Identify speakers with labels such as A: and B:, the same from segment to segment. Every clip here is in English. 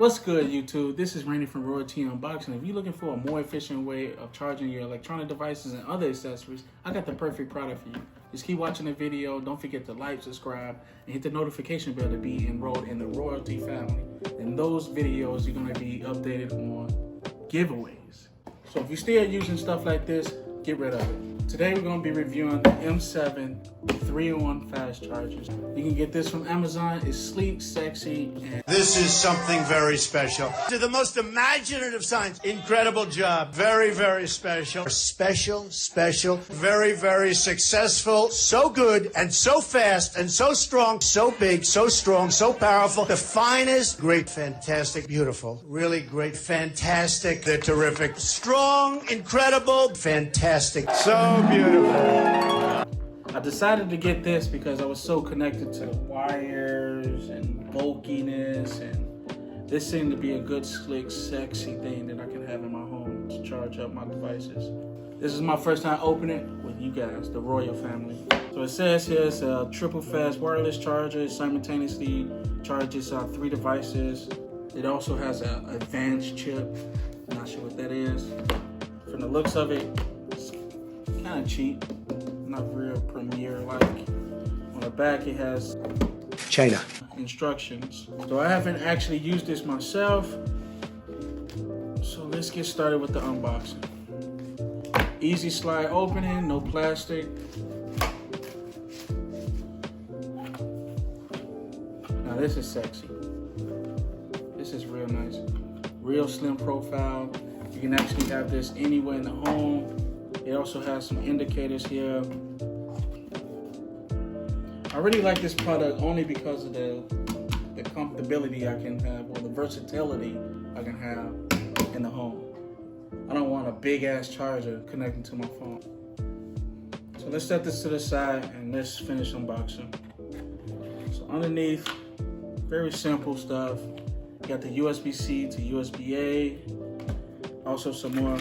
A: What's good, YouTube? This is Randy from Royalty Unboxing. If you're looking for a more efficient way of charging your electronic devices and other accessories, I got the perfect product for you. Just keep watching the video. Don't forget to like, subscribe, and hit the notification bell to be enrolled in the Royalty family. In those videos, you're going to be updated on giveaways. So if you're still using stuff like this, get rid of it. Today we're going to be reviewing the M7 3-in-1 fast chargers. You can get this from Amazon. It's sleek, sexy, and
B: this is something very special. To the most imaginative science. Incredible job. Very, very special. Special. Very, very successful. So good and so fast and so strong. So big, so strong, so powerful. The finest. Great, fantastic, beautiful. Really great, fantastic. They're terrific. Strong, incredible, fantastic. So beautiful.
A: I decided to get this because I was so connected to wires and bulkiness, and this seemed to be a good, slick, sexy thing that I can have in my home to charge up my devices. This is my first time opening it with you guys, the Royal family. So it says here it's a triple fast wireless charger. It simultaneously charges 3 devices. It also has an advanced chip. Not sure what that is. From the looks of it, it's kind of cheap. Not real premiere like. On the back it has
B: China
A: instructions. So I haven't actually used this myself. So let's get started with the unboxing. Easy slide opening, no plastic. Now this is sexy. This is real nice. Real slim profile. You can actually have this anywhere in the home. It also has some indicators here. I really like this product only because of the comfortability I can have, or the versatility I can have in the home. I don't want a big ass charger connecting to my phone. So let's set this to the side and let's finish unboxing. So underneath, very simple stuff. You got the USB-C to USB-A. Also some more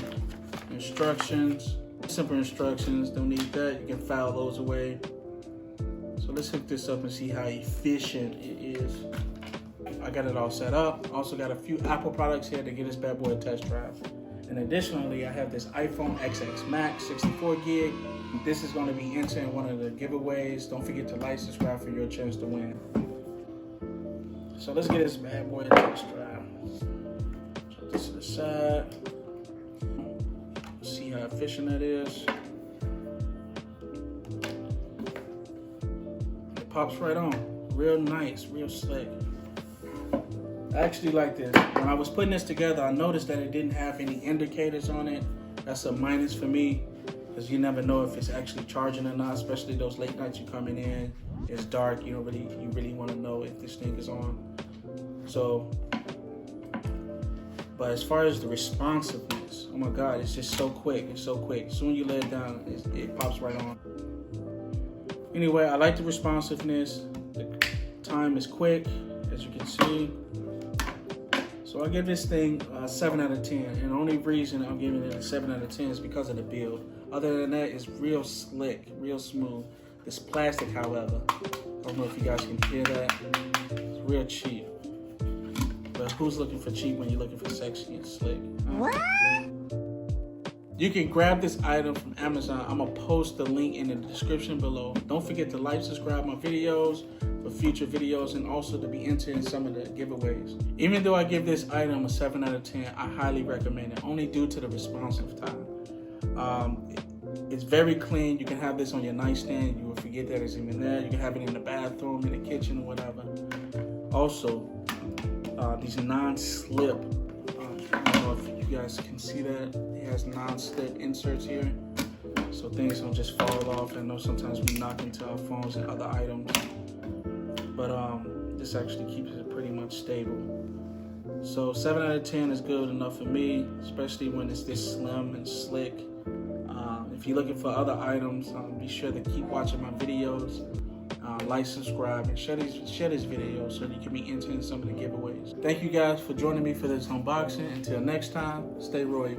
A: instructions. Simple instructions, don't need that. You can file those away. So let's hook this up and see how efficient it is. I got it all set up. Also got a few Apple products here to get this bad boy a test drive. And additionally, I have this iPhone XX Max 64 gig. This is going to be entering one of the giveaways. Don't forget to like, subscribe for your chance to win. So let's get this bad boy a test drive. Put this to the side. See how efficient that is. It pops right on. Real nice, real slick. I actually like this. When I was putting this together, I noticed that it didn't have any indicators on it. That's a minus for me, because you never know if it's actually charging or not, especially those late nights you coming in. It's dark, you really want to know if this thing is on. So, but as far as the responsiveness, oh my God, it's just so quick. It's so quick. As soon as you lay it down, it pops right on. Anyway, I like the responsiveness. The time is quick, as you can see. So I give this thing a 7 out of 10. And the only reason I'm giving it a 7 out of 10 is because of the build. Other than that, it's real slick, real smooth. This plastic, however, I don't know if you guys can hear that. It's real cheap. But who's looking for cheap when you're looking for sexy and slick?
C: What?
A: You can grab this item from Amazon. I'm gonna post the link in the description below. Don't forget to like, subscribe my videos for future videos, and also to be entered in some of the giveaways. Even though I give this item a 7 out of 10, I highly recommend it, only due to the responsive time. It's very clean. You can have this on your nightstand. You will forget that it's even there. You can have it in the bathroom, in the kitchen, or whatever. Also, these non-slip, I don't know if you guys can see that. It has non-slip inserts here, so things don't just fall off. I know sometimes we knock into our phones and other items, but this actually keeps it pretty much stable. So 7 out of 10 is good enough for me, especially when it's this slim and slick. If you're looking for other items, be sure to keep watching my videos. Like, subscribe, and share this video so you can be entering some of the giveaways. Thank you guys for joining me for this unboxing. Until next time, stay royal.